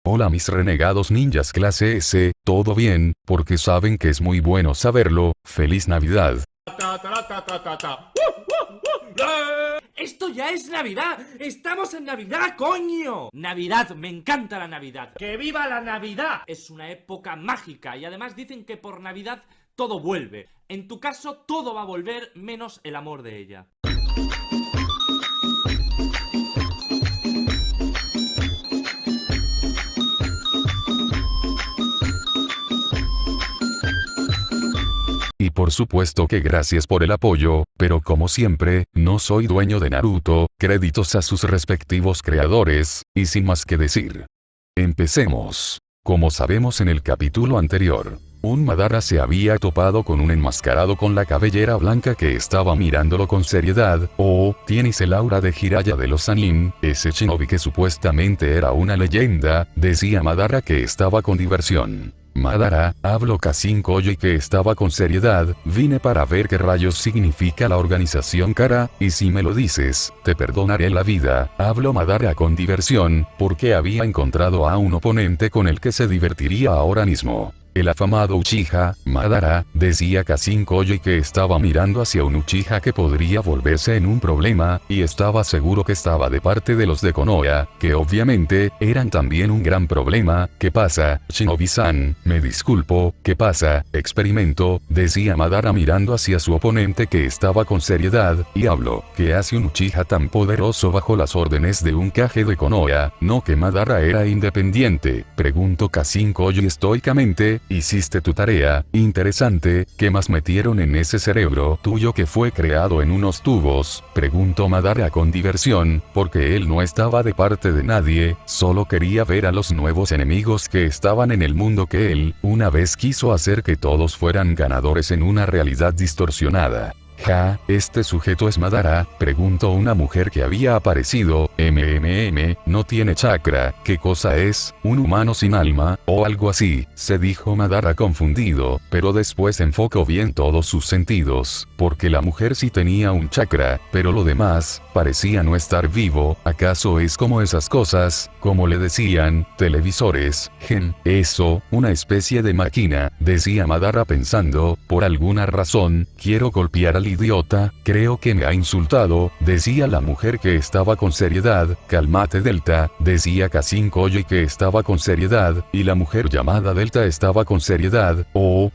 Hola mis renegados ninjas clase S, ¿todo bien? Porque saben que es muy bueno saberlo. ¡Feliz Navidad! ¡Esto ya es Navidad! ¡Estamos en Navidad, coño! Navidad, me encanta la Navidad. ¡Que viva la Navidad! Es una época mágica y además dicen que por Navidad todo vuelve. En tu caso, todo va a volver menos el amor de ella. Y por supuesto que gracias por el apoyo, pero como siempre, no soy dueño de Naruto, créditos a sus respectivos creadores, y sin más que decir. Empecemos. Como sabemos en el capítulo anterior, un Madara se había topado con un enmascarado con la cabellera blanca que estaba mirándolo con seriedad. Tienes el aura de Jiraiya de los Sannin, ese shinobi que supuestamente era una leyenda, decía Madara que estaba con diversión. Madara, hablo Kashin Koyo y que estaba con seriedad, vine para ver qué rayos significa la organización Kara, y si me lo dices, te perdonaré la vida, hablo Madara con diversión, porque había encontrado a un oponente con el que se divertiría ahora mismo. El afamado Uchiha, Madara, decía Kashin Koyo y que estaba mirando hacia un Uchiha que podría volverse en un problema, y estaba seguro que estaba de parte de los de Konoha, que obviamente, eran también un gran problema. ¿Qué pasa, Shinobi-san? Me disculpo, ¿qué pasa? Experimento, decía Madara mirando hacia su oponente que estaba con seriedad, y hablo, ¿qué hace un Uchiha tan poderoso bajo las órdenes de un Kage de Konoha? ¿No que Madara era independiente? Preguntó Kashin Koyo estoicamente. Hiciste tu tarea, interesante, ¿qué más metieron en ese cerebro tuyo que fue creado en unos tubos? Preguntó Madara con diversión, porque él no estaba de parte de nadie, solo quería ver a los nuevos enemigos que estaban en el mundo que él, una vez quiso hacer que todos fueran ganadores en una realidad distorsionada. Ja, ¿este sujeto es Madara? Preguntó una mujer que había aparecido. ¿No tiene chakra? ¿Qué cosa es? ¿Un humano sin alma? O algo así, se dijo Madara confundido, pero después enfocó bien todos sus sentidos, porque la mujer sí tenía un chakra, pero lo demás, parecía no estar vivo. ¿Acaso es como esas cosas, como le decían, televisores? Eso, una especie de máquina, decía Madara pensando, por alguna razón, quiero golpear al idiota, creo que me ha insultado, decía la mujer que estaba con seriedad. Cálmate Delta, decía Kashin Koyo que estaba con seriedad, y la mujer llamada Delta estaba con seriedad.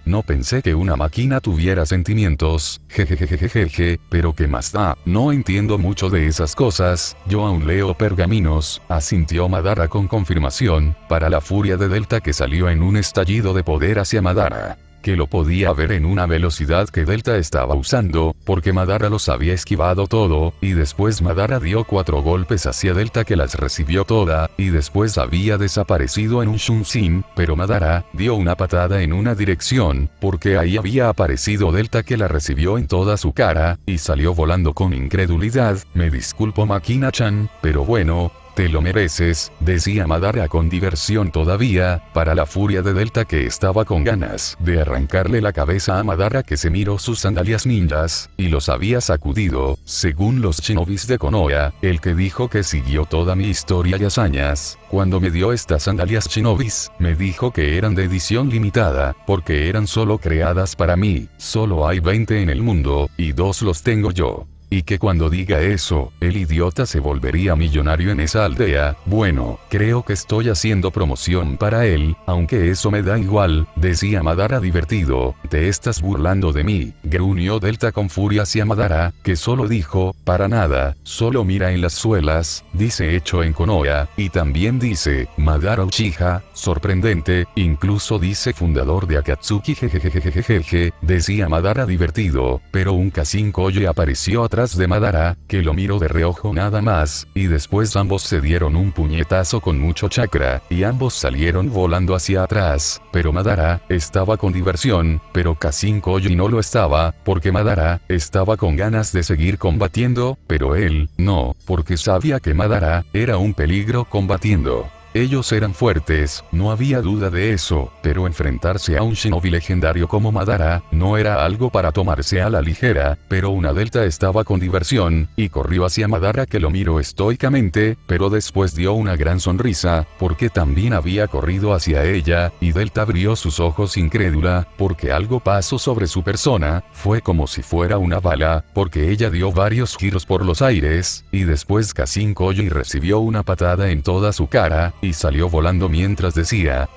No pensé que una máquina tuviera sentimientos, jejejejejeje, pero ¿qué más da? No entiendo mucho de esas cosas, yo aún leo pergaminos, asintió Madara con confirmación, para la furia de Delta que salió en un estallido de poder hacia Madara, que lo podía ver en una velocidad que Delta estaba usando, porque Madara los había esquivado todo, y después Madara dio 4 golpes hacia Delta que las recibió toda, y después había desaparecido en un Shunshin, pero Madara dio una patada en una dirección, porque ahí había aparecido Delta que la recibió en toda su cara, y salió volando con incredulidad. Me disculpo Makina-chan, pero bueno, te lo mereces, decía Madara con diversión todavía, para la furia de Delta que estaba con ganas de arrancarle la cabeza a Madara que se miró sus sandalias ninjas, y los había sacudido, según los shinobis de Konoha, el que dijo que siguió toda mi historia y hazañas, cuando me dio estas sandalias shinobis, me dijo que eran de edición limitada, porque eran solo creadas para mí, solo hay 20 en el mundo, y 2 los tengo yo. Y que cuando diga eso, el idiota se volvería millonario en esa aldea. Bueno, creo que estoy haciendo promoción para él, aunque eso me da igual, decía Madara divertido. Te estás burlando de mí, gruñó Delta con furia hacia Madara, que solo dijo, para nada, solo mira en las suelas, dice hecho en Konoha, y también dice, Madara Uchiha, sorprendente, incluso dice fundador de Akatsuki jejejejejeje, decía Madara divertido, pero un Kashin Koyo apareció atrás de Madara, que lo miró de reojo nada más, y después ambos se dieron un puñetazo con mucho chakra, y ambos salieron volando hacia atrás, pero Madara estaba con diversión, pero Kashin Koyo no lo estaba, porque Madara estaba con ganas de seguir combatiendo, pero él no, porque sabía que Madara era un peligro combatiendo. Ellos eran fuertes, no había duda de eso, pero enfrentarse a un shinobi legendario como Madara, no era algo para tomarse a la ligera, pero una Delta estaba con diversión, y corrió hacia Madara que lo miró estoicamente, pero después dio una gran sonrisa, porque también había corrido hacia ella, y Delta abrió sus ojos incrédula, porque algo pasó sobre su persona, fue como si fuera una bala, porque ella dio varios giros por los aires, y después Kashin Koji recibió una patada en toda su cara, y salió volando mientras decía,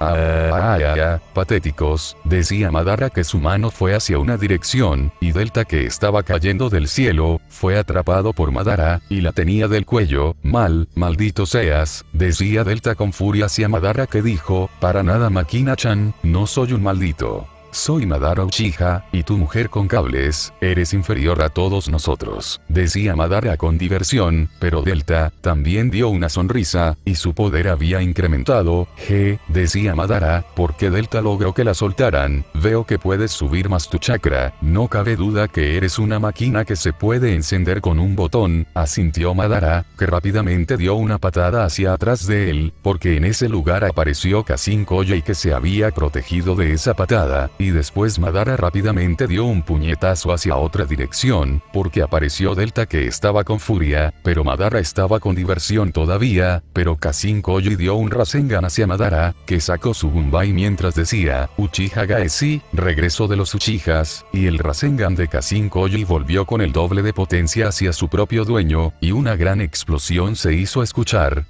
patéticos, decía Madara que su mano fue hacia una dirección, y Delta que estaba cayendo del cielo, fue atrapado por Madara, y la tenía del cuello, maldito seas, decía Delta con furia hacia Madara que dijo, para nada Makina-chan, no soy un maldito. Soy Madara Uchiha, y tu mujer con cables, eres inferior a todos nosotros, decía Madara con diversión, pero Delta, también dio una sonrisa, y su poder había incrementado, decía Madara, porque Delta logró que la soltaran, veo que puedes subir más tu chakra, no cabe duda que eres una máquina que se puede encender con un botón, asintió Madara, que rápidamente dio una patada hacia atrás de él, porque en ese lugar apareció Kashin Koji que se había protegido de esa patada, y después Madara rápidamente dio un puñetazo hacia otra dirección, porque apareció Delta que estaba con furia, pero Madara estaba con diversión todavía, pero Kashin Koji dio un Rasengan hacia Madara, que sacó su Bunbai mientras decía, Uchiha Gaeshi, regreso de los Uchihas, y el Rasengan de Kashin Koji volvió con el doble de potencia hacia su propio dueño, y una gran explosión se hizo escuchar,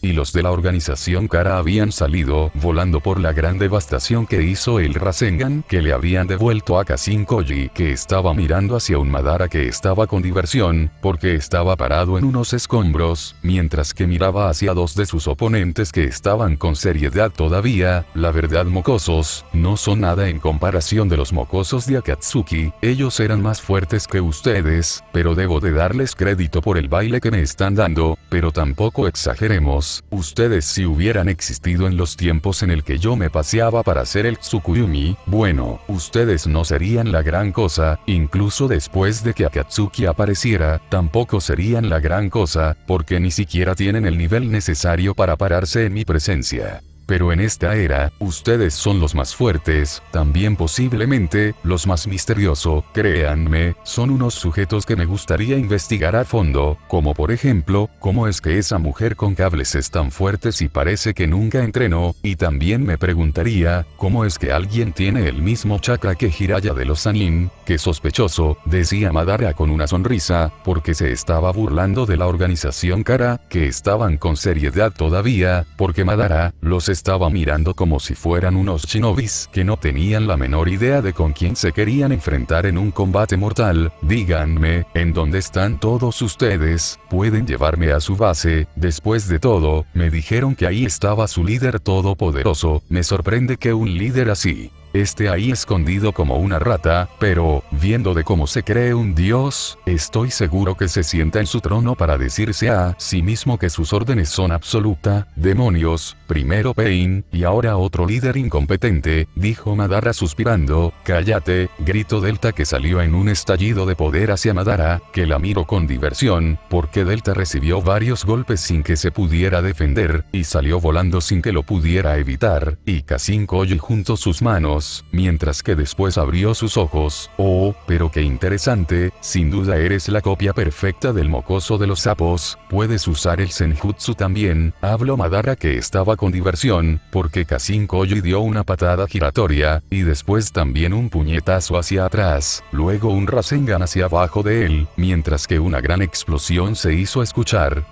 y los de la organización Kara habían salido volando por la gran devastación que hizo el Rasengan que le habían devuelto a Kashin Koji que estaba mirando hacia un Madara que estaba con diversión, porque estaba parado en unos escombros, mientras que miraba hacia dos de sus oponentes que estaban con seriedad todavía, la verdad mocosos, no son nada en comparación de los mocosos de Akatsuki, ellos eran más fuertes que ustedes, pero debo de darles crédito por el baile que me están dando, pero tampoco exageremos. Ustedes si hubieran existido en los tiempos en el que yo me paseaba para hacer el Tsukuyumi, bueno, ustedes no serían la gran cosa, incluso después de que Akatsuki apareciera, tampoco serían la gran cosa, porque ni siquiera tienen el nivel necesario para pararse en mi presencia. Pero en esta era, ustedes son los más fuertes, también posiblemente, los más misteriosos, créanme, son unos sujetos que me gustaría investigar a fondo, como por ejemplo, cómo es que esa mujer con cables es tan fuerte si parece que nunca entrenó, y también me preguntaría, cómo es que alguien tiene el mismo chakra que Jiraiya de los Sannin, que sospechoso, decía Madara con una sonrisa, porque se estaba burlando de la organización Kara, que estaban con seriedad todavía, porque Madara, los estaba mirando como si fueran unos shinobis que no tenían la menor idea de con quién se querían enfrentar en un combate mortal. Díganme, ¿en dónde están todos ustedes? Pueden llevarme a su base. Después de todo, me dijeron que ahí estaba su líder todopoderoso. Me sorprende que un líder así esté ahí escondido como una rata, pero, viendo de cómo se cree un dios, estoy seguro que se sienta en su trono para decirse a sí mismo que sus órdenes son absoluta. Demonios, primero Pain, y ahora otro líder incompetente, dijo Madara suspirando. Cállate, gritó Delta que salió en un estallido de poder hacia Madara, que la miró con diversión, porque Delta recibió varios golpes sin que se pudiera defender, y salió volando sin que lo pudiera evitar, y Kashin Koji juntó sus manos, mientras que después abrió sus ojos. Oh, pero qué interesante, sin duda eres la copia perfecta del mocoso de los sapos, puedes usar el Senjutsu también, habló Madara que estaba con diversión, porque Kashin Koji dio una patada giratoria, y después también un puñetazo hacia atrás, luego un Rasengan hacia abajo de él, mientras que una gran explosión se hizo escuchar.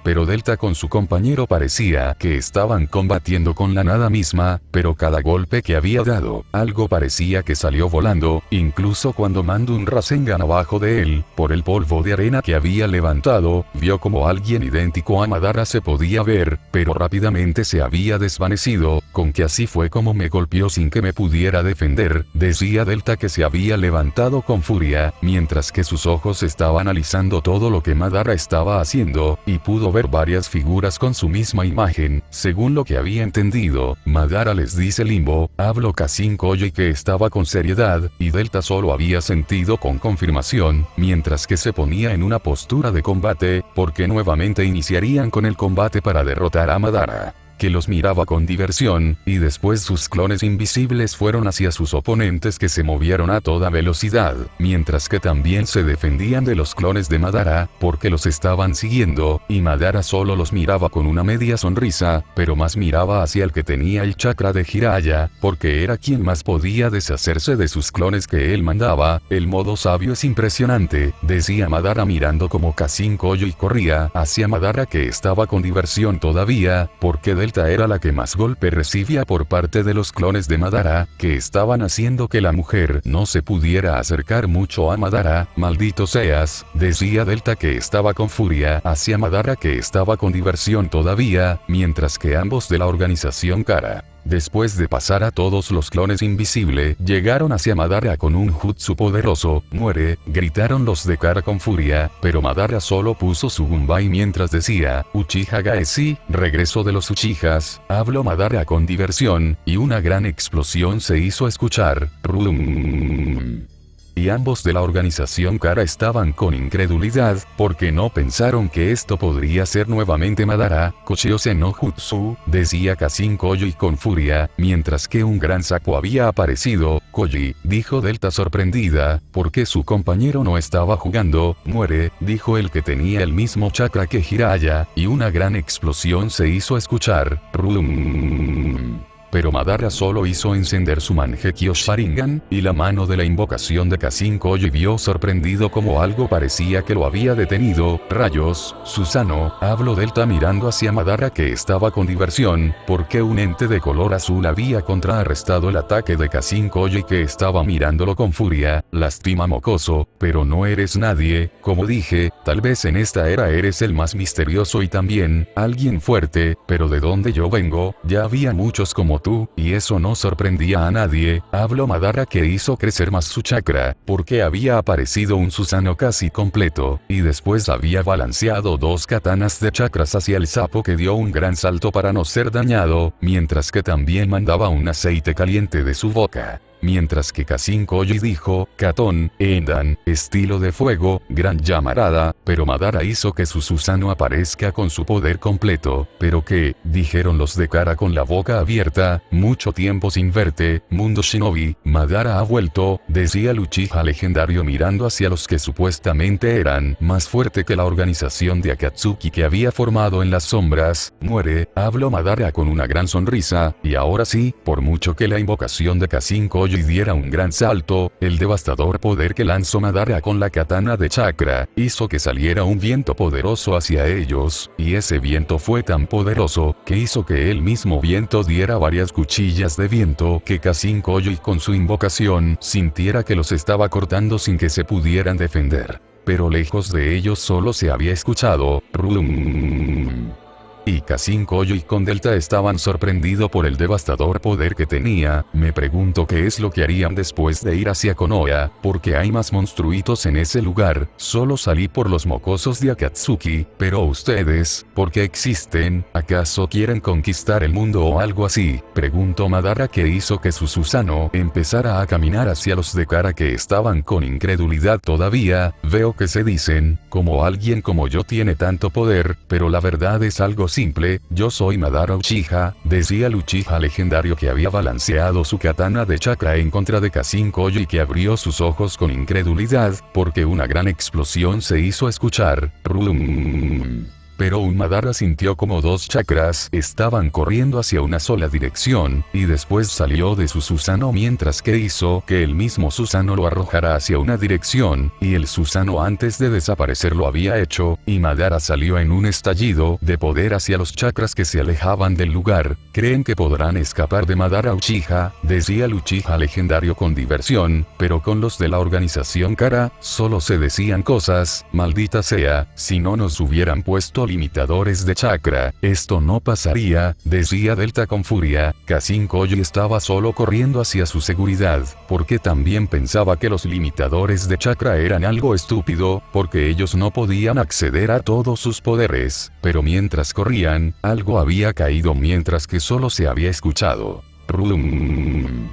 Pero Delta con su compañero parecía que estaban combatiendo con la nada misma, pero cada golpe que había dado, algo parecía que salió volando, incluso cuando mandó un Rasengan abajo de él, por el polvo de arena que había levantado, vio como alguien idéntico a Madara se podía ver, pero rápidamente se había desvanecido, con que así fue como me golpeó sin que me pudiera defender, decía Delta que se había levantado con furia, mientras que sus ojos estaban analizando todo lo que Madara estaba haciendo, y pudo ver varias figuras con su misma imagen. Según lo que había entendido, Madara les dice Limbo, habló Cassin Koji que estaba con seriedad, y Delta solo había sentido con confirmación, mientras que se ponía en una postura de combate, porque nuevamente iniciarían con el combate para derrotar a Madara, que los miraba con diversión, y después sus clones invisibles fueron hacia sus oponentes que se movieron a toda velocidad, mientras que también se defendían de los clones de Madara, porque los estaban siguiendo, y Madara solo los miraba con una media sonrisa, pero más miraba hacia el que tenía el chakra de Jiraiya, porque era quien más podía deshacerse de sus clones que él mandaba. El modo sabio es impresionante, decía Madara mirando como Cassin Koji corría hacia Madara que estaba con diversión todavía, porque Delta era la que más golpe recibía por parte de los clones de Madara, que estaban haciendo que la mujer no se pudiera acercar mucho a Madara. Maldito seas, decía Delta que estaba con furia hacia Madara que estaba con diversión todavía, mientras que ambos de la organización Kara, después de pasar a todos los clones invisible, llegaron hacia Madara con un jutsu poderoso. Muere, gritaron los de Kara con furia, pero Madara solo puso su Gunbai mientras decía, Uchiha Gaeshi, regreso de los Uchihas, habló Madara con diversión, y una gran explosión se hizo escuchar. Y ambos de la organización Kara estaban con incredulidad, porque no pensaron que esto podría ser nuevamente Madara. Kochiose no Jutsu, decía Cassin Koji con furia, mientras que un gran sapo había aparecido. Koji, dijo Delta sorprendida, porque su compañero no estaba jugando. Muere, dijo el que tenía el mismo chakra que Jiraiya, y una gran explosión se hizo escuchar. Pero Madara solo hizo encender su Mangekyo Sharingan, y la mano de la invocación de Cassin Koji vio sorprendido como algo parecía que lo había detenido. Rayos, Susanoo, habló Delta mirando hacia Madara que estaba con diversión, porque un ente de color azul había contrarrestado el ataque de Cassin Koji que estaba mirándolo con furia. Lástima mocoso, pero no eres nadie, como dije, tal vez en esta era eres el más misterioso y también, alguien fuerte, pero de donde yo vengo, ya había muchos como tú, y eso no sorprendía a nadie. Habló Madara que hizo crecer más su chakra, porque había aparecido un Susanoo casi completo, y después había balanceado dos katanas de chakras hacia el sapo que dio un gran salto para no ser dañado, mientras que también mandaba un aceite caliente de su boca. Mientras que Cassin Koji dijo, Katon, Endan, estilo de fuego, gran llamarada, pero Madara hizo que su Susanoo aparezca con su poder completo. ¿Pero qué? Dijeron los de Kara con la boca abierta. Mucho tiempo sin verte, Mundo Shinobi. Madara ha vuelto, decía el Uchiha legendario mirando hacia los que supuestamente eran más fuerte que la organización de Akatsuki que había formado en las sombras. Muere, habló Madara con una gran sonrisa, y ahora sí, por mucho que la invocación de Cassin Koji diera un gran salto, el devastador poder que lanzó Madara con la katana de chakra, hizo que saliera un viento poderoso hacia ellos, y ese viento fue tan poderoso, que hizo que el mismo viento diera varias cuchillas de viento que Cassin Koji con su invocación sintiera que los estaba cortando sin que se pudieran defender. Pero lejos de ellos solo se había escuchado y Cassin Koji con Delta estaban sorprendidos por el devastador poder que tenía. Me pregunto qué es lo que harían después de ir hacia Konoha, porque hay más monstruitos en ese lugar. Solo salí por los mocosos de Akatsuki, pero ustedes, ¿por qué existen? ¿Acaso quieren conquistar el mundo o algo así? Preguntó Madara que hizo que su Susanoo empezara a caminar hacia los de Kara que estaban con incredulidad todavía. Veo que se dicen, como alguien como yo tiene tanto poder, pero la verdad es algo simple, yo soy Madara Uchiha, decía el Uchiha legendario que había balanceado su katana de chakra en contra de Cassin Koji y que abrió sus ojos con incredulidad, porque una gran explosión se hizo escuchar. Pero un Madara sintió como dos chakras estaban corriendo hacia una sola dirección, y después salió de su Susanoo mientras que hizo que el mismo Susanoo lo arrojara hacia una dirección, y el Susanoo antes de desaparecer lo había hecho, y Madara salió en un estallido de poder hacia los chakras que se alejaban del lugar. ¿Creen que podrán escapar de Madara Uchiha? Decía el Uchiha legendario con diversión, pero con los de la organización Kara, solo se decían cosas. Maldita sea, si no nos hubieran puesto uso limitadores de chakra, esto no pasaría, decía Delta con furia. Cassin Koji estaba solo corriendo hacia su seguridad, porque también pensaba que los limitadores de chakra eran algo estúpido, porque ellos no podían acceder a todos sus poderes, pero mientras corrían, algo había caído mientras que solo se había escuchado. Rum.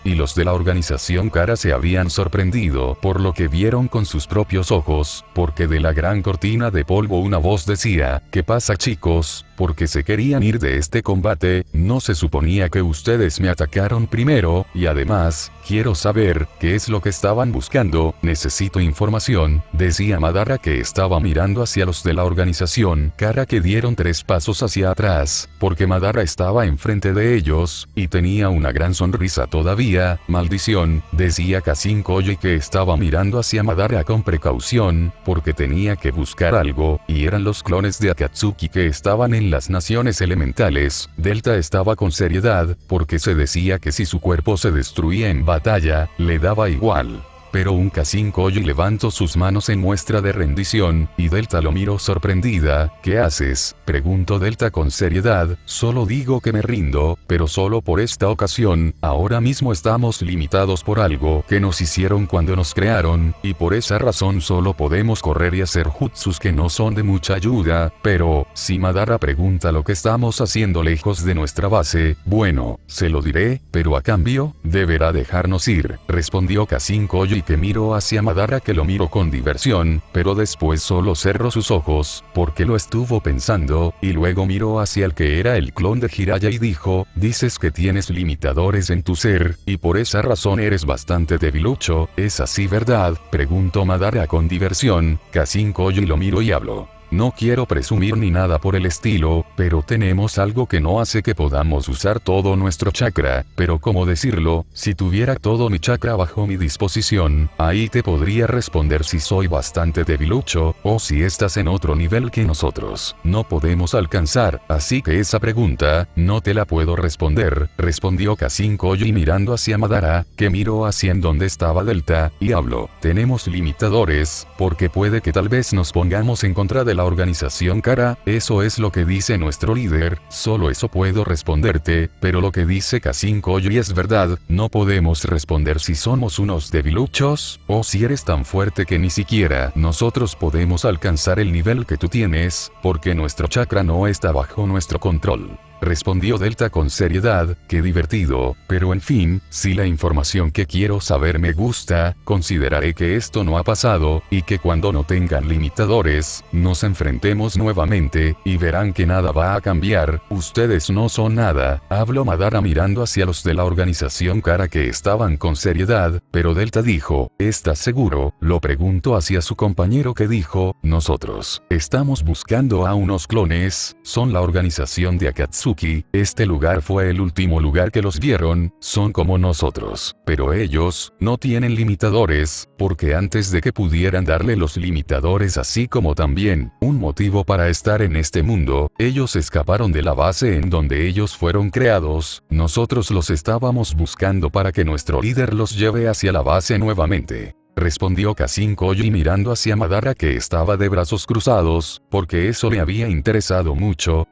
Y los de la organización Kara se habían sorprendido por lo que vieron con sus propios ojos, porque de la gran cortina de polvo una voz decía, ¿qué pasa chicos? Porque se querían ir de este combate, no se suponía que ustedes me atacaron primero, y además, quiero saber, ¿qué es lo que estaban buscando? Necesito información, decía Madara que estaba mirando hacia los de la organización Kara que dieron 3 pasos hacia atrás, porque Madara estaba enfrente de ellos, y tenía una gran sonrisa todavía. Maldición, decía Cassin Koji que estaba mirando hacia Madara con precaución, porque tenía que buscar algo, y eran los clones de Akatsuki que estaban en las naciones elementales. Delta estaba con seriedad, porque se decía que si su cuerpo se destruía en batalla, le daba igual. Pero un Cassin Koji levantó sus manos en muestra de rendición, y Delta lo miró sorprendida. ¿Qué haces? Preguntó Delta con seriedad. Solo digo que me rindo, pero solo por esta ocasión. Ahora mismo estamos limitados por algo que nos hicieron cuando nos crearon, y por esa razón solo podemos correr y hacer jutsus que no son de mucha ayuda. Pero, si Madara pregunta lo que estamos haciendo lejos de nuestra base, bueno, se lo diré, pero a cambio, deberá dejarnos ir, respondió Cassin Koji que miró hacia Madara que lo miró con diversión, pero después solo cerró sus ojos, porque lo estuvo pensando, y luego miró hacia el que era el clon de Jiraiya y dijo, dices que tienes limitadores en tu ser, y por esa razón eres bastante debilucho, ¿es así verdad? Preguntó Madara con diversión. Cassin Koji lo miró y habló. No quiero presumir ni nada por el estilo, pero tenemos algo que no hace que podamos usar todo nuestro chakra, pero ¿cómo decirlo? Si tuviera todo mi chakra bajo mi disposición, ahí te podría responder si soy bastante debilucho, o si estás en otro nivel que nosotros no podemos alcanzar, así que esa pregunta, no te la puedo responder, respondió Cassin Koji mirando hacia Madara, que miró hacia en donde estaba Delta, y habló. Tenemos limitadores, porque puede que tal vez nos pongamos en contra de la organización Kara, eso es lo que dice nuestro líder, solo eso puedo responderte, pero lo que dice Cassin Koji es verdad, no podemos responder si somos unos debiluchos, o si eres tan fuerte que ni siquiera nosotros podemos alcanzar el nivel que tú tienes, porque nuestro chakra no está bajo nuestro control. Respondió Delta con seriedad, qué divertido, pero en fin, si la información que quiero saber me gusta, consideraré que esto no ha pasado, y que cuando no tengan limitadores, nos enfrentemos nuevamente, y verán que nada va a cambiar, ustedes no son nada, habló Madara mirando hacia los de la organización Kara que estaban con seriedad, pero Delta dijo, ¿estás seguro? Lo preguntó hacia su compañero que dijo, nosotros estamos buscando a unos clones, son la organización de Akatsuki. Este lugar fue el último lugar que los vieron, son como nosotros, pero ellos no tienen limitadores, porque antes de que pudieran darle los limitadores así como también un motivo para estar en este mundo, ellos escaparon de la base en donde ellos fueron creados, nosotros los estábamos buscando para que nuestro líder los lleve hacia la base nuevamente. Respondió Cassin Koji mirando hacia Madara que estaba de brazos cruzados, porque eso le había interesado mucho.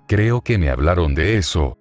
Creo que me hablaron de eso,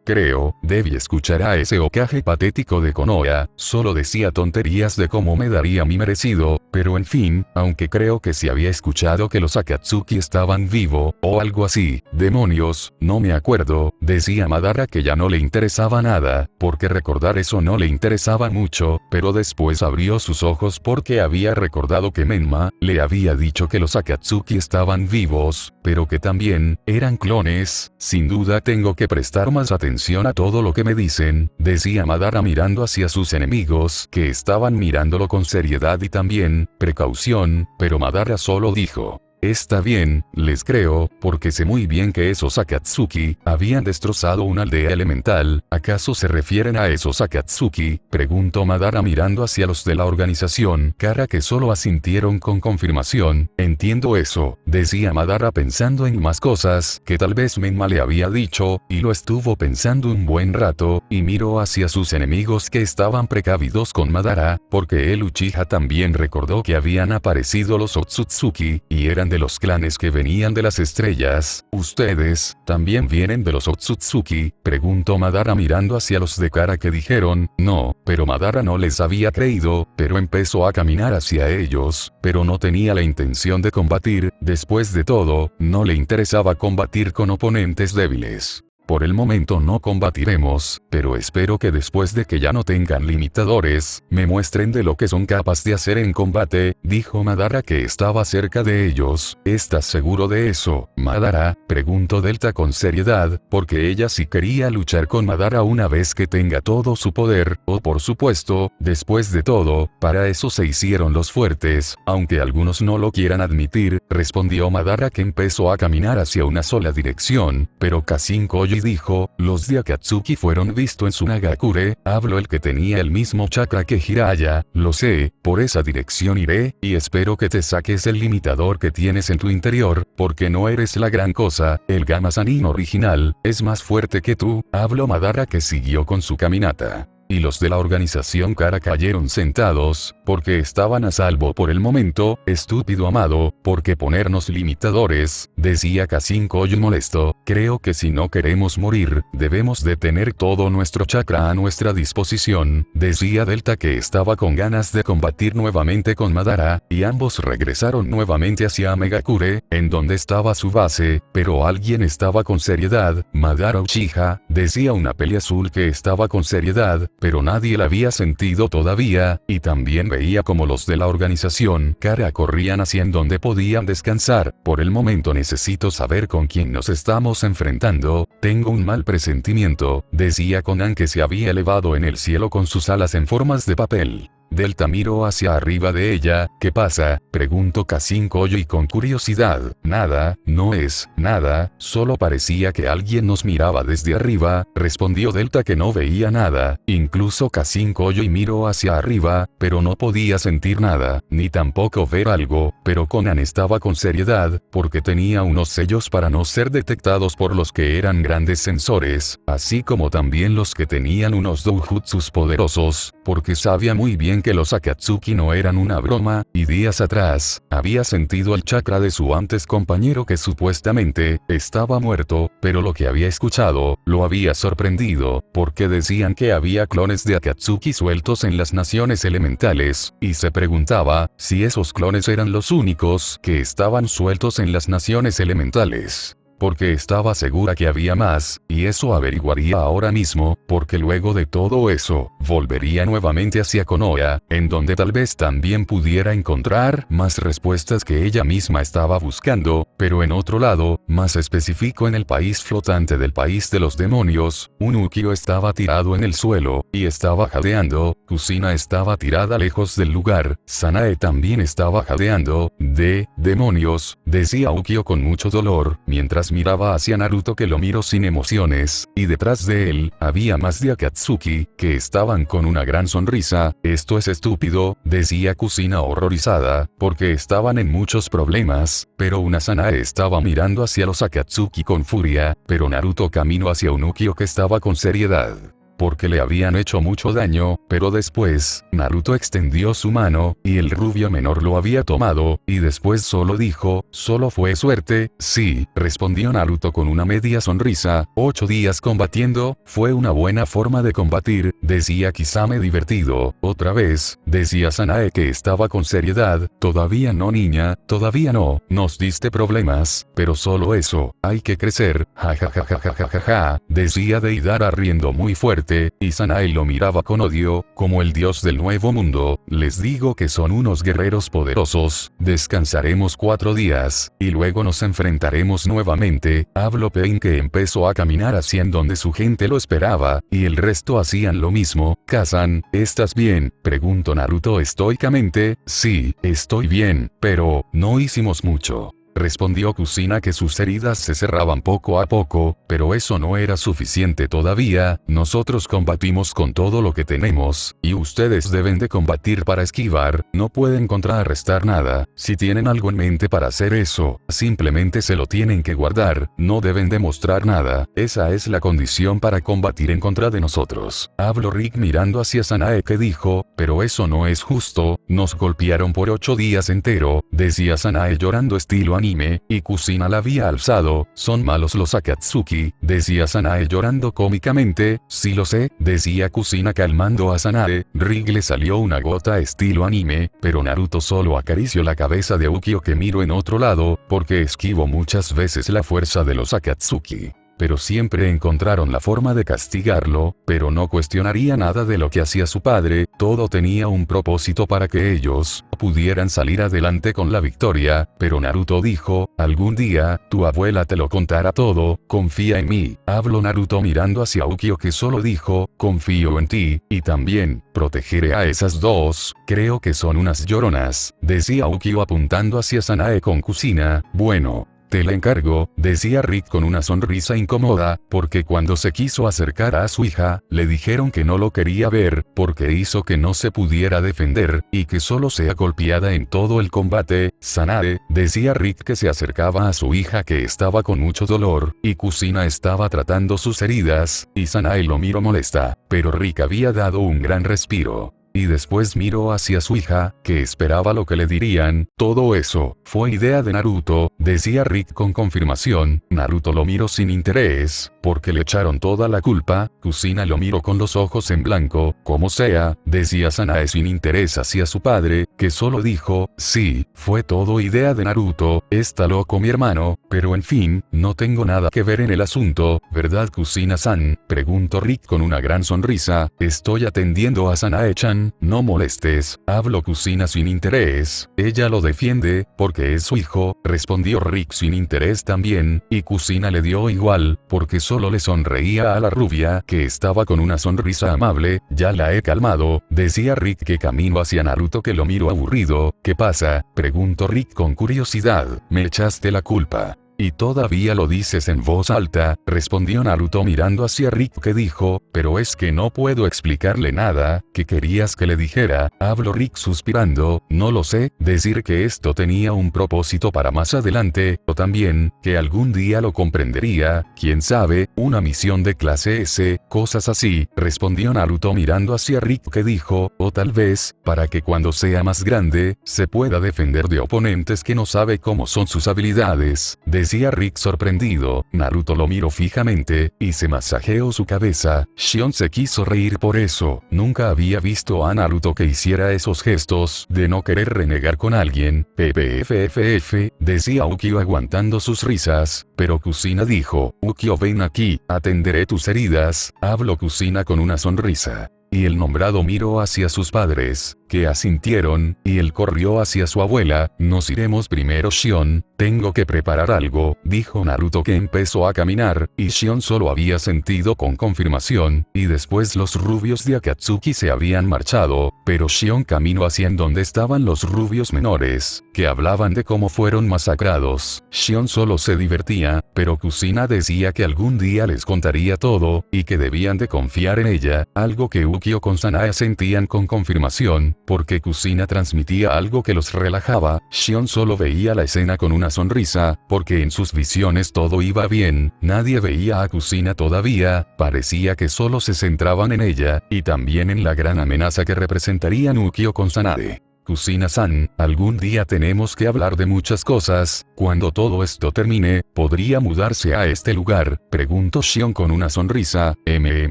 debí escuchar a ese Hokage patético de Konoha, solo decía tonterías de cómo me daría mi merecido, pero en fin, aunque creo que sí había escuchado que los Akatsuki estaban vivo, o algo así, demonios, no me acuerdo, decía Madara que ya no le interesaba nada, porque recordar eso no le interesaba mucho, pero después abrió sus ojos porque había recordado que Menma le había dicho que los Akatsuki estaban vivos, pero que también eran clones. Sin duda tengo que prestar más atención a todo lo que me dicen, decía Madara mirando hacia sus enemigos que estaban mirándolo con seriedad y también precaución, pero Madara solo dijo. Está bien, les creo, porque sé muy bien que esos Akatsuki habían destrozado una aldea elemental. ¿Acaso se refieren a esos Akatsuki? Preguntó Madara mirando hacia los de la organización Kara que solo asintieron con confirmación. Entiendo eso, decía Madara pensando en más cosas que tal vez Menma le había dicho, y lo estuvo pensando un buen rato, y miró hacia sus enemigos que estaban precavidos con Madara, porque el Uchiha también recordó que habían aparecido los Otsutsuki, y eran eran de los clanes que venían de las estrellas. ¿Ustedes también vienen de los Otsutsuki?, preguntó Madara mirando hacia los de Kara, que dijeron, no, pero Madara no les había creído, pero empezó a caminar hacia ellos, pero no tenía la intención de combatir. Después de todo, no le interesaba combatir con oponentes débiles. Por el momento no combatiremos, pero espero que después de que ya no tengan limitadores, me muestren de lo que son capaces de hacer en combate, dijo Madara, que estaba cerca de ellos. ¿Estás seguro de eso, Madara?, preguntó Delta con seriedad, porque ella sí quería luchar con Madara una vez que tenga todo su poder. Oh, por supuesto, después de todo, para eso se hicieron los fuertes, aunque algunos no lo quieran admitir, respondió Madara, que empezó a caminar hacia una sola dirección, pero Kashinkoji dijo, los de Akatsuki fueron vistos en Tsunagakure, habló el que tenía el mismo chakra que Jiraiya, lo sé, por esa dirección iré, y espero que te saques el limitador que tienes en tu interior, porque no eres la gran cosa, el Gamma Sanin original, es más fuerte que tú, habló Madara, que siguió con su caminata. Y los de la organización Kara cayeron sentados, porque estaban a salvo por el momento. Estúpido amado, ¿por qué ponernos limitadores?, decía Kashinkoji molesto. Creo que si no queremos morir, debemos de tener todo nuestro chakra a nuestra disposición, decía Delta, que estaba con ganas de combatir nuevamente con Madara, y ambos regresaron nuevamente hacia Megakure, en donde estaba su base, pero alguien estaba con seriedad. Madara Uchiha, decía una peli azul que estaba con seriedad, pero nadie la había sentido todavía, y también veía como los de la organización Kara corrían hacia en donde podían descansar. Por el momento necesito saber con quién nos estamos enfrentando, tengo un mal presentimiento, decía Konan, que se había elevado en el cielo con sus alas en formas de papel. Delta miró hacia arriba de ella. ¿Qué pasa?, preguntó Kashinkoji con curiosidad. Nada, no es nada, solo parecía que alguien nos miraba desde arriba, respondió Delta, que no veía nada. Incluso Kashinkoji miró hacia arriba, pero no podía sentir nada, ni tampoco ver algo, pero Konan estaba con seriedad, porque tenía unos sellos para no ser detectados por los que eran grandes sensores, así como también los que tenían unos doujutsus poderosos, porque sabía muy bien que los Akatsuki no eran una broma, y días atrás, había sentido el chakra de su antes compañero, que supuestamente estaba muerto, pero lo que había escuchado lo había sorprendido, porque decían que había clones de Akatsuki sueltos en las naciones elementales, y se preguntaba si esos clones eran los únicos que estaban sueltos en las naciones elementales. Porque estaba segura que había más, y eso averiguaría ahora mismo, porque luego de todo eso, volvería nuevamente hacia Konoha, en donde tal vez también pudiera encontrar más respuestas que ella misma estaba buscando, pero en otro lado, más específico en el país flotante del país de los demonios, un Ukyo estaba tirado en el suelo, y estaba jadeando. Kusina estaba tirada lejos del lugar, Sanae también estaba jadeando. Demonios, decía Ukyo con mucho dolor, mientras miraba hacia Naruto, que lo miró sin emociones, y detrás de él, había más de Akatsuki, que estaban con una gran sonrisa. Esto es estúpido, decía Kusina horrorizada, porque estaban en muchos problemas, pero una Sanae estaba mirando hacia los Akatsuki con furia, pero Naruto caminó hacia un Ukyo que estaba con seriedad, porque le habían hecho mucho daño, pero después, Naruto extendió su mano, y el rubio menor lo había tomado, y después solo dijo, ¿solo fue suerte? Sí, respondió Naruto con una media sonrisa. 8 días combatiendo, fue una buena forma de combatir, decía Kisame divertido. Otra vez, decía Sanae, que estaba con seriedad, todavía no, niña, todavía no, nos diste problemas, pero solo eso, hay que crecer, jajajajajajaja, decía Deidara riendo muy fuerte. Y Sanae lo miraba con odio, como el dios del nuevo mundo. Les digo que son unos guerreros poderosos, descansaremos 4 días, y luego nos enfrentaremos nuevamente. Habló Pain, que empezó a caminar hacia en donde su gente lo esperaba, y el resto hacían lo mismo. Kazan, ¿estás bien?, preguntó Naruto estoicamente. Sí, estoy bien, pero no hicimos mucho. respondió Kusina que sus heridas se cerraban poco a poco, pero eso no era suficiente todavía, nosotros combatimos con todo lo que tenemos, y ustedes deben de combatir para esquivar, no pueden contrarrestar nada, si tienen algo en mente para hacer eso, simplemente se lo tienen que guardar, no deben demostrar nada, esa es la condición para combatir en contra de nosotros. Habló Rick mirando hacia Sanae que dijo, pero eso no es justo, nos golpearon por 8 días entero, decía Sanae llorando estilo anime, y Kusina la había alzado, son malos los Akatsuki, decía Sanae llorando cómicamente, sí lo sé, decía Kusina calmando a Sanae, Rick le salió una gota estilo anime, pero Naruto solo acarició la cabeza de Ukio que miró en otro lado, porque esquivó muchas veces la fuerza de los Akatsuki. Pero siempre encontraron la forma de castigarlo, pero no cuestionaría nada de lo que hacía su padre, todo tenía un propósito para que ellos pudieran salir adelante con la victoria, pero Naruto dijo, algún día, tu abuela te lo contará todo, confía en mí, habló Naruto mirando hacia Ukio que solo dijo, confío en ti, y también, protegeré a esas dos, creo que son unas lloronas, decía Ukio apuntando hacia Sanae con Kusina, bueno. Te la encargo, decía Rick con una sonrisa incómoda, porque cuando se quiso acercar a su hija, le dijeron que no lo quería ver, porque hizo que no se pudiera defender, y que solo sea golpeada en todo el combate. Sanae, decía Rick que se acercaba a su hija que estaba con mucho dolor, y Kusina estaba tratando sus heridas, y Sanae lo miró molesta, pero Rick había dado un gran respiro. Y después miró hacia su hija, que esperaba lo que le dirían, todo eso, fue idea de Naruto, decía Rick con confirmación, Naruto lo miró sin interés, porque le echaron toda la culpa, Kusina lo miró con los ojos en blanco, como sea, decía Sanae sin interés hacia su padre, que solo dijo, sí, fue todo idea de Naruto, está loco mi hermano, pero en fin, no tengo nada que ver en el asunto, ¿verdad Kusina-san? Preguntó Rick con una gran sonrisa, estoy atendiendo a Sanae-chan. No molestes, habló Kusina sin interés, ella lo defiende, porque es su hijo, respondió Rick sin interés también, y Kusina le dio igual, porque solo le sonreía a la rubia, que estaba con una sonrisa amable, ya la he calmado, decía Rick que camino hacia Naruto que lo miró aburrido, ¿qué pasa? Preguntó Rick con curiosidad, me echaste la culpa. ¿Y todavía lo dices en voz alta? Respondió Naruto mirando hacia Rick que dijo, pero es que no puedo explicarle nada, ¿qué querías que le dijera? Habló Rick suspirando, no lo sé, decir que esto tenía un propósito para más adelante, o también, que algún día lo comprendería, quién sabe, una misión de clase S, cosas así, respondió Naruto mirando hacia Rick que dijo, o tal vez, para que cuando sea más grande, se pueda defender de oponentes que no sabe cómo son sus habilidades. Decía Rick sorprendido, Naruto lo miró fijamente, y se masajeó su cabeza, Shion se quiso reír por eso, nunca había visto a Naruto que hiciera esos gestos, de no querer renegar con alguien, PPFFF, decía Ukio aguantando sus risas, pero Kusina dijo, Ukio ven aquí, atenderé tus heridas, habló Kusina con una sonrisa. Y el nombrado miró hacia sus padres, que asintieron, y él corrió hacia su abuela, nos iremos primero Shion, tengo que preparar algo, dijo Naruto que empezó a caminar, y Shion solo había sentido con confirmación, y después los rubios de Akatsuki se habían marchado, pero Shion caminó hacia en donde estaban los rubios menores, que hablaban de cómo fueron masacrados, Shion solo se divertía, pero Kusina decía que algún día les contaría todo, y que debían de confiar en ella, algo que Ukio con Sanae sentían con confirmación, porque Kusina transmitía algo que los relajaba, Shion solo veía la escena con una sonrisa, porque en sus visiones todo iba bien, nadie veía a Kusina todavía, parecía que solo se centraban en ella, y también en la gran amenaza que representarían Ukio con Sanae. Kusina-san, algún día tenemos que hablar de muchas cosas, cuando todo esto termine, ¿podría mudarse a este lugar? Preguntó Shion con una sonrisa,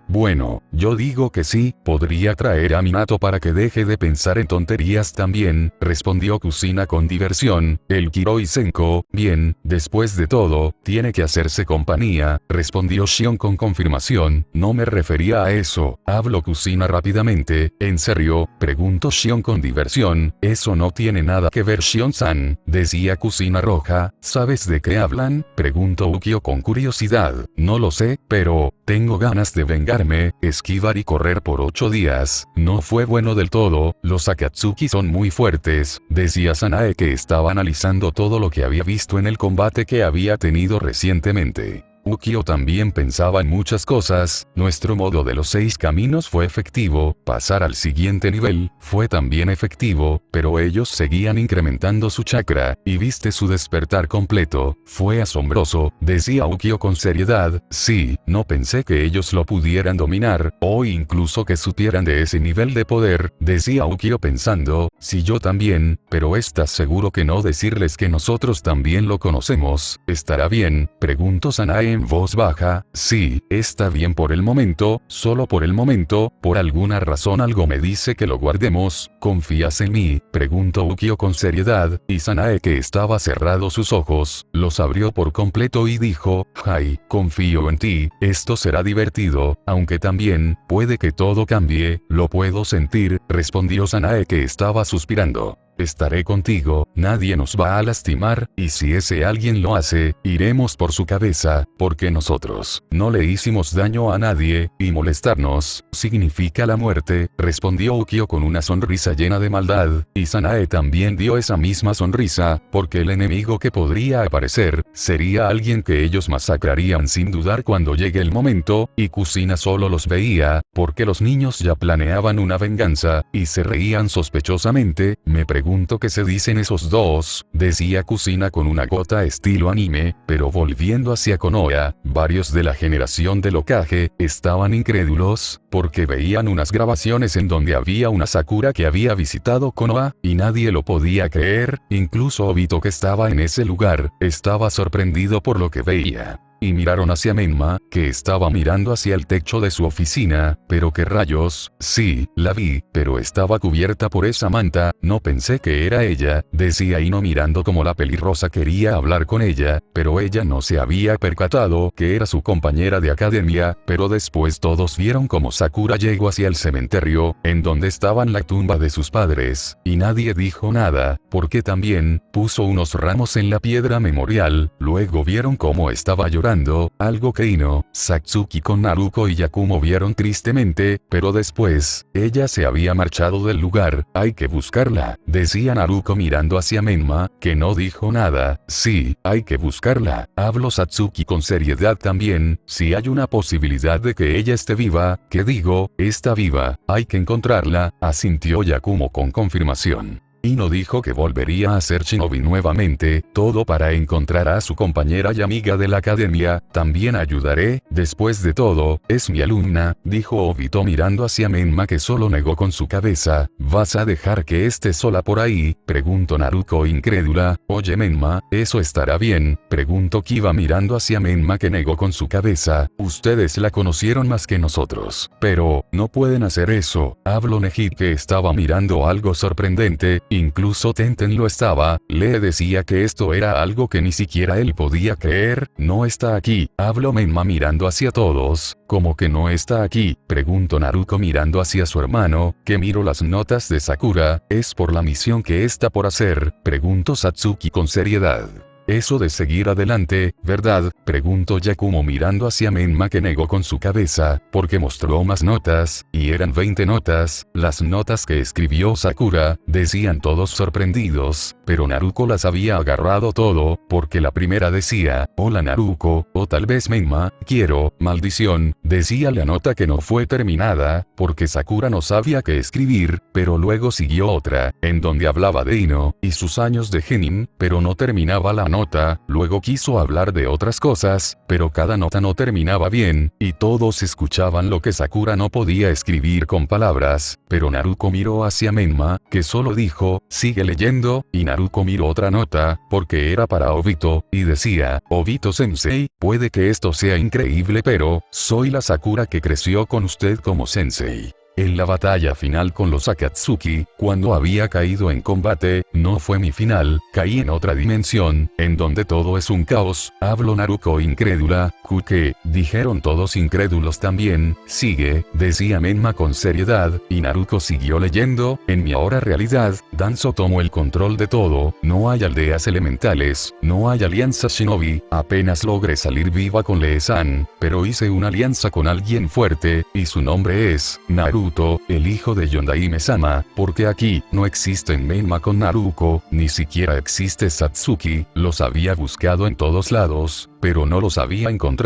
bueno, yo digo que sí, podría traer a Minato para que deje de pensar en tonterías también, respondió Kusina con diversión, el Kiroi Senko, bien, después de todo, tiene que hacerse compañía, respondió Shion con confirmación, no me refería a eso, habló Kusina rápidamente, ¿en serio? Preguntó Shion con diversión, eso no tiene nada que ver Shion-san, decía Kusina Roja. ¿Sabes de qué hablan?, preguntó Ukyo con curiosidad. No lo sé, pero tengo ganas de vengarme, esquivar y correr por 8 días. No fue bueno del todo, los Akatsuki son muy fuertes, decía Sanae, que estaba analizando todo lo que había visto en el combate que había tenido recientemente. Ukyo también pensaba en muchas cosas. Nuestro modo de los 6 caminos fue efectivo, pasar al siguiente nivel fue también efectivo, pero ellos seguían incrementando su chakra, y viste su despertar completo, fue asombroso, decía Ukyo con seriedad. Sí, no pensé que ellos lo pudieran dominar, o incluso que supieran de ese nivel de poder, decía Ukyo pensando, si yo también, pero ¿estás seguro que no decirles que nosotros también lo conocemos, estará bien?, preguntó Sanae en voz baja. Sí, está bien por el momento, solo por el momento, por alguna razón algo me dice que lo guardemos. ¿Confías en mí?, preguntó Ukyo con seriedad, y Sanae, que estaba cerrado sus ojos, los abrió por completo y dijo, Hai, confío en ti, esto será divertido, aunque también, puede que todo cambie, lo puedo sentir, respondió Sanae, que estaba suspirando. Estaré contigo, nadie nos va a lastimar, y si ese alguien lo hace, iremos por su cabeza, porque nosotros no le hicimos daño a nadie, y molestarnos significa la muerte, respondió Ukyo con una sonrisa llena de maldad, y Sanae también dio esa misma sonrisa, porque el enemigo que podría aparecer, sería alguien que ellos masacrarían sin dudar cuando llegue el momento, y Kusina solo los veía, porque los niños ya planeaban una venganza, y se reían sospechosamente. Me pregunto qué se dicen esos dos, decía Kusina con una gota estilo anime, pero volviendo hacia Konoha, varios de la generación del Hokage estaban incrédulos, porque veían unas grabaciones en donde había una Sakura que había visitado Konoha, y nadie lo podía creer, incluso Obito, que estaba en ese lugar, estaba sorprendido por lo que veía. Y miraron hacia Menma, que estaba mirando hacia el techo de su oficina. ¿Pero qué rayos? Sí, la vi, pero estaba cubierta por esa manta, no pensé que era ella, decía Ino mirando como la pelirrosa quería hablar con ella, pero ella no se había percatado que era su compañera de academia, pero después todos vieron como Sakura llegó hacia el cementerio, en donde estaban la tumba de sus padres, y nadie dijo nada, porque también puso unos ramos en la piedra memorial. Luego vieron cómo estaba llorando, algo que Ino, Satsuki con Naruko y Yakumo vieron tristemente, pero después, ella se había marchado del lugar. Hay que buscarla, decía Naruko mirando hacia Menma, que no dijo nada. Sí, hay que buscarla, habló Satsuki con seriedad también. Si hay una posibilidad de que ella esté viva, ¿qué digo? Está viva, hay que encontrarla, asintió Yakumo con confirmación. Ino dijo que volvería a ser shinobi nuevamente, todo para encontrar a su compañera y amiga de la academia. También ayudaré, después de todo, es mi alumna, dijo Obito mirando hacia Menma, que solo negó con su cabeza. ¿Vas a dejar que esté sola por ahí?, preguntó Naruko incrédula. Oye Menma, ¿eso estará bien?, preguntó Kiba mirando hacia Menma, que negó con su cabeza. Ustedes la conocieron más que nosotros, pero no pueden hacer eso, habló Neji, que estaba mirando algo sorprendente. Incluso Tenten lo estaba, le decía que esto era algo que ni siquiera él podía creer. No está aquí, habló Menma mirando hacia todos. ¿Cómo que no está aquí?, preguntó Naruko mirando hacia su hermano, que miró las notas de Sakura. ¿Es por la misión que está por hacer?, preguntó Satsuki con seriedad. Eso de seguir adelante, ¿verdad?, preguntó Yakumo mirando hacia Menma, que negó con su cabeza, porque mostró más notas, y eran 20 notas, las notas que escribió Sakura, decían todos sorprendidos, pero Naruko las había agarrado todo, porque la primera decía, hola Naruko, o tal vez Menma, quiero, maldición, decía la nota que no fue terminada, porque Sakura no sabía qué escribir, pero luego siguió otra, en donde hablaba de Ino, y sus años de genin, pero no terminaba la nota. Luego quiso hablar de otras cosas, pero cada nota no terminaba bien, y todos escuchaban lo que Sakura no podía escribir con palabras, pero Naruko miró hacia Menma, que solo dijo, sigue leyendo, y Naruko miró otra nota, porque era para Obito, y decía, Obito Sensei, puede que esto sea increíble, pero, soy la Sakura que creció con usted como Sensei. En la batalla final con los Akatsuki, cuando había caído en combate, no fue mi final, caí en otra dimensión, en donde todo es un caos, habló Naruko incrédula. ¿Qué? Dijeron todos incrédulos también. Sigue, decía Menma con seriedad, y Naruko siguió leyendo. En mi ahora realidad, Danzo tomó el control de todo, no hay aldeas elementales, no hay alianza shinobi, apenas logré salir viva con Lee-san, pero hice una alianza con alguien fuerte, y su nombre es Naruto, el hijo de Yondaime-sama, porque aquí no existen Menma con Naruko, ni siquiera existe Satsuki, los había buscado en todos lados, pero no los había encontrado.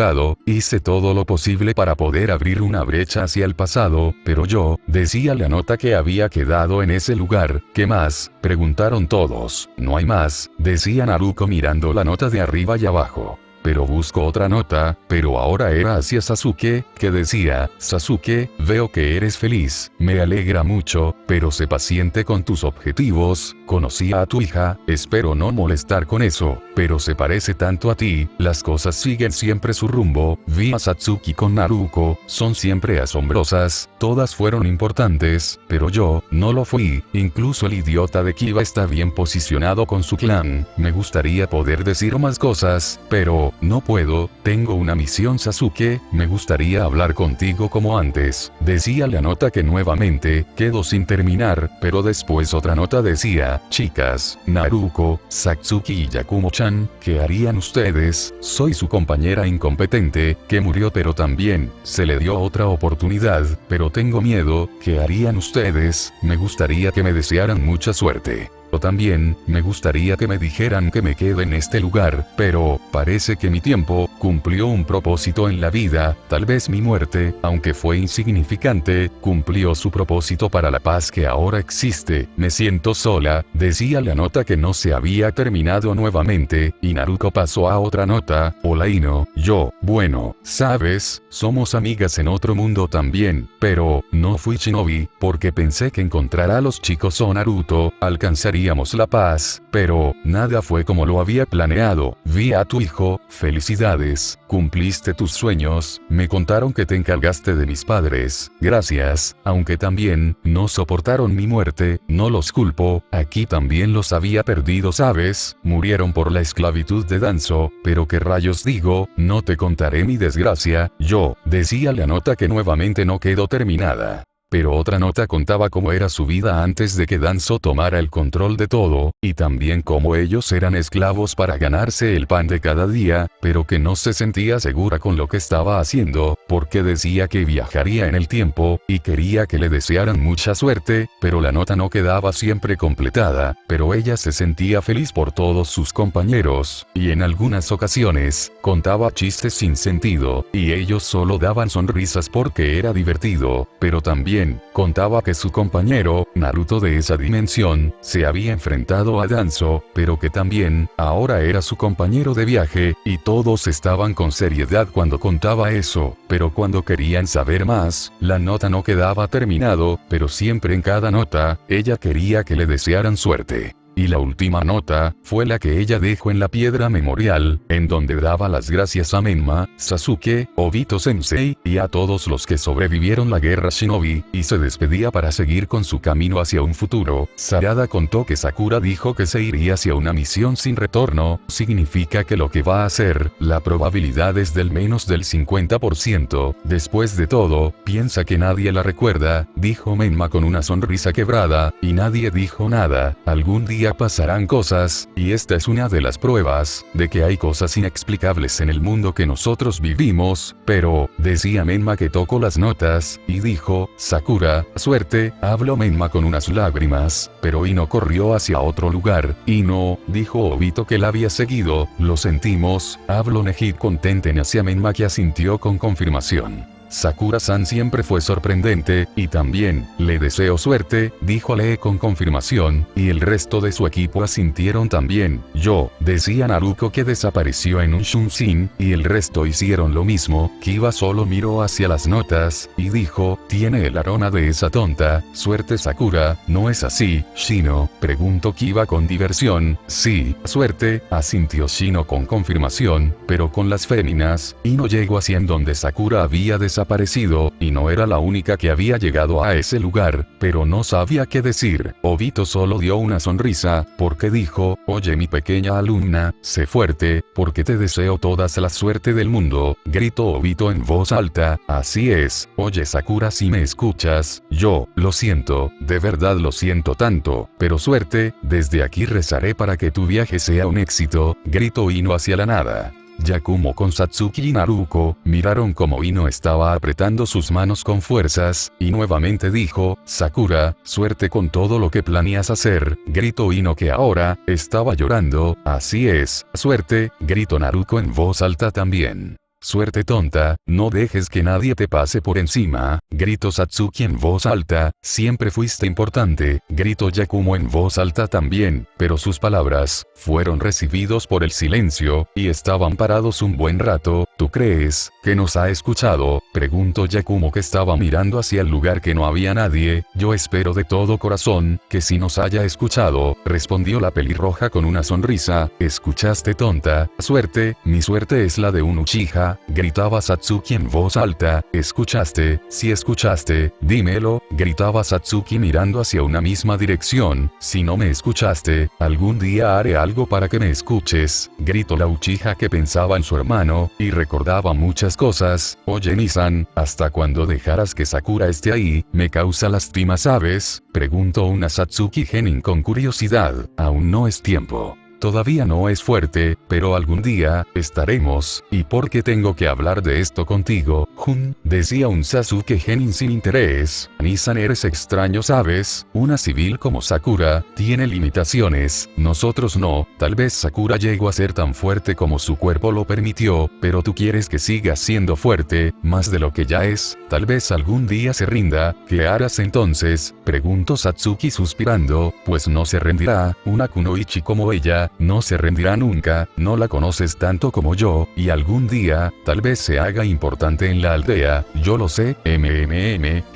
Hice todo lo posible para poder abrir una brecha hacia el pasado, pero yo, decía la nota que había quedado en ese lugar. ¿Qué más? Preguntaron todos. No hay más, decía Naruko mirando la nota de arriba y abajo. Pero busco otra nota, pero ahora era hacia Sasuke, que decía: Sasuke, veo que eres feliz, me alegra mucho, pero sé paciente con tus objetivos, conocí a tu hija, espero no molestar con eso, pero se parece tanto a ti, las cosas siguen siempre su rumbo, vi a Satsuki con Naruko, son siempre asombrosas, todas fueron importantes, pero yo, no lo fui, incluso el idiota de Kiba está bien posicionado con su clan, me gustaría poder decir más cosas, pero no puedo, tengo una misión Sasuke, me gustaría hablar contigo como antes, decía la nota que nuevamente, quedó sin terminar, pero después otra nota decía: chicas, Naruko, Satsuki y Yakumo-chan, ¿qué harían ustedes? Soy su compañera incompetente, que murió pero también, se le dio otra oportunidad, pero tengo miedo, ¿qué harían ustedes? Me gustaría que me desearan mucha suerte. O también, me gustaría que me dijeran que me quede en este lugar, pero, parece que mi tiempo, cumplió un propósito en la vida, tal vez mi muerte, aunque fue insignificante, cumplió su propósito para la paz que ahora existe, me siento sola, decía la nota que no se había terminado nuevamente, y Naruko pasó a otra nota: hola Ino, yo, bueno, sabes, somos amigas en otro mundo también, pero, no fui shinobi, porque pensé que encontrar a los chicos o Naruto, alcanzaría la paz, pero nada fue como lo había planeado. Vi a tu hijo, felicidades, cumpliste tus sueños, me contaron que te encargaste de mis padres, gracias, aunque también, no soportaron mi muerte, no los culpo, aquí también los había perdido, ¿sabes? Murieron por la esclavitud de Danzo, pero qué rayos digo, no te contaré mi desgracia, yo, decía la nota que nuevamente no quedó terminada. Pero otra nota contaba cómo era su vida antes de que Danzo tomara el control de todo, y también cómo ellos eran esclavos para ganarse el pan de cada día, pero que no se sentía segura con lo que estaba haciendo, porque decía que viajaría en el tiempo, y quería que le desearan mucha suerte, pero la nota no quedaba siempre completada, pero ella se sentía feliz por todos sus compañeros, y en algunas ocasiones, contaba chistes sin sentido, y ellos solo daban sonrisas porque era divertido, pero también contaba que su compañero, Naruto de esa dimensión, se había enfrentado a Danzo, pero que también, ahora era su compañero de viaje, y todos estaban con seriedad cuando contaba eso, pero cuando querían saber más, la nota no quedaba terminado, pero siempre en cada nota, ella quería que le desearan suerte. Y la última nota, fue la que ella dejó en la piedra memorial, en donde daba las gracias a Menma, Sasuke, Obito Sensei, y a todos los que sobrevivieron la guerra shinobi, y se despedía para seguir con su camino hacia un futuro. Sarada contó que Sakura dijo que se iría hacia una misión sin retorno, significa que lo que va a hacer, la probabilidad es del menos del 50%, después de todo, piensa que nadie la recuerda, dijo Menma con una sonrisa quebrada, y nadie dijo nada, algún día pasarán cosas, y esta es una de las pruebas, de que hay cosas inexplicables en el mundo que nosotros vivimos, pero, decía Menma que tocó las notas, y dijo: Sakura, suerte, habló Menma con unas lágrimas, pero Ino corrió hacia otro lugar, Ino, dijo Obito que la había seguido, lo sentimos, habló Neji contenta hacia Menma que asintió con confirmación. Sakura-san siempre fue sorprendente, y también, le deseo suerte, dijo Lee con confirmación, y el resto de su equipo asintieron también. Yo, decía Naruko que desapareció en un Shunshin, y el resto hicieron lo mismo. Kiba solo miró hacia las notas, y dijo: tiene el aroma de esa tonta, suerte Sakura, ¿no es así, Shino? Preguntó Kiba con diversión. Sí, suerte, asintió Shino con confirmación, pero con las féminas, y no llegó hacia en donde Sakura había desaparecido. desaparecido, y no era la única que había llegado a ese lugar, pero no sabía qué decir. Obito solo dio una sonrisa, porque dijo, oye mi pequeña alumna, sé fuerte, porque te deseo toda la suerte del mundo, gritó Obito en voz alta, así es, oye Sakura si me escuchas, yo, lo siento, de verdad lo siento tanto, pero suerte, desde aquí rezaré para que tu viaje sea un éxito, gritó Ino hacia la nada. Yakumo con Satsuki y Naruko miraron como Ino estaba apretando sus manos con fuerzas, y nuevamente dijo, Sakura, suerte con todo lo que planeas hacer, gritó Ino que ahora estaba llorando, así es, suerte, gritó Naruko en voz alta también. Suerte tonta, no dejes que nadie te pase por encima, gritó Satsuki en voz alta, siempre fuiste importante, gritó Yakumo en voz alta también, pero sus palabras fueron recibidos por el silencio, y estaban parados un buen rato. ¿Tú crees que nos ha escuchado?, preguntó Yakumo que estaba mirando hacia el lugar que no había nadie. Yo espero de todo corazón que sí nos haya escuchado, respondió la pelirroja con una sonrisa. ¿Escuchaste tonta? Suerte, mi suerte es la de un Uchiha, gritaba Satsuki en voz alta. ¿Escuchaste? Si escuchaste, dímelo, gritaba Satsuki mirando hacia una misma dirección. Si no me escuchaste, algún día haré algo para que me escuches, gritó la Uchiha que pensaba en su hermano, y recordaba muchas cosas. Oye Nisan, ¿hasta cuándo dejarás que Sakura esté ahí? Me causa lástima, ¿sabes?, preguntó una Satsuki Genin con curiosidad. Aún no es tiempo. Todavía no es fuerte, pero algún día estaremos. ¿Y por qué tengo que hablar de esto contigo, Jun?, decía un Sasuke Genin sin interés. Nisan, eres extraño, ¿sabes? Una civil como Sakura tiene limitaciones, nosotros no. Tal vez Sakura llegó a ser tan fuerte como su cuerpo lo permitió, pero tú quieres que siga siendo fuerte, más de lo que ya es. Tal vez algún día se rinda. ¿Qué harás entonces?, preguntó Satsuki suspirando. Pues no se rendirá. Una kunoichi como ella no se rendirá nunca, no la conoces tanto como yo, y algún día, tal vez se haga importante en la aldea, yo lo sé,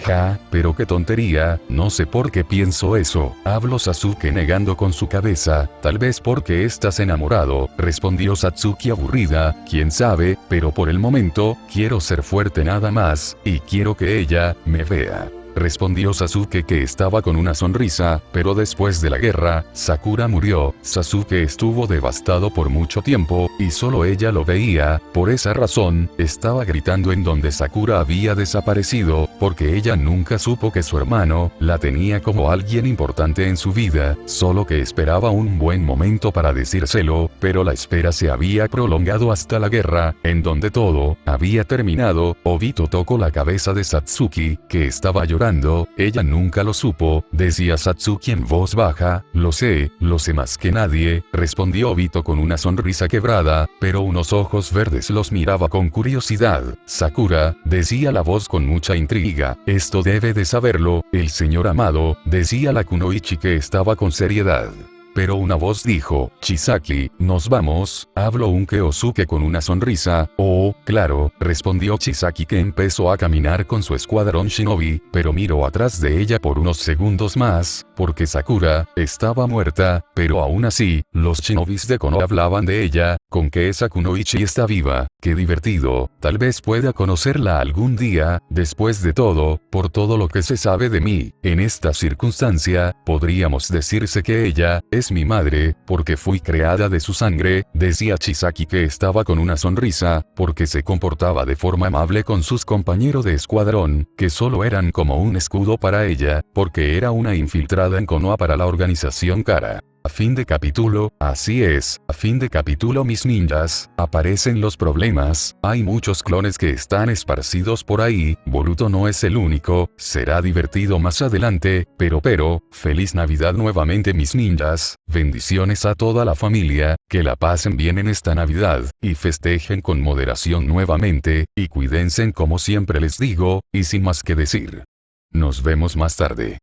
ja, pero qué tontería, no sé por qué pienso eso, habló Sasuke negando con su cabeza. Tal vez porque estás enamorado, respondió Satsuki aburrida, quién sabe, pero por el momento, quiero ser fuerte nada más, y quiero que ella me vea, respondió Sasuke que estaba con una sonrisa. Pero después de la guerra, Sakura murió. Sasuke estuvo devastado por mucho tiempo, y solo ella lo veía. Por esa razón, estaba gritando en donde Sakura había desaparecido, porque ella nunca supo que su hermano la tenía como alguien importante en su vida, solo que esperaba un buen momento para decírselo, pero la espera se había prolongado hasta la guerra, en donde todo había terminado. Obito tocó la cabeza de Satsuki, que estaba llorando. Ella nunca lo supo, decía Satsuki en voz baja. Lo sé más que nadie, respondió Obito con una sonrisa quebrada, pero unos ojos verdes los miraba con curiosidad. Sakura, decía la voz con mucha intriga, esto debe de saberlo, el señor amado, decía la kunoichi que estaba con seriedad. Pero una voz dijo, Chisaki, nos vamos, habló un Kyosuke con una sonrisa. Oh, claro, respondió Chisaki que empezó a caminar con su escuadrón shinobi, pero miró atrás de ella por unos segundos más, porque Sakura estaba muerta, pero aún así, los shinobis de Konoha hablaban de ella, con que esa kunoichi está viva, qué divertido, tal vez pueda conocerla algún día. Después de todo, por todo lo que se sabe de mí, en esta circunstancia, podríamos decirse que ella es mi madre, porque fui creada de su sangre, decía Chisaki que estaba con una sonrisa, porque se comportaba de forma amable con sus compañeros de escuadrón, que solo eran como un escudo para ella, porque era una infiltrada en Konoha para la organización Kara. A fin de capítulo, así es, a fin de capítulo mis ninjas, aparecen los problemas, hay muchos clones que están esparcidos por ahí, Boruto no es el único, será divertido más adelante, pero, feliz Navidad nuevamente mis ninjas, bendiciones a toda la familia, que la pasen bien en esta Navidad, y festejen con moderación nuevamente, y cuídense como siempre les digo, y sin más que decir. Nos vemos más tarde.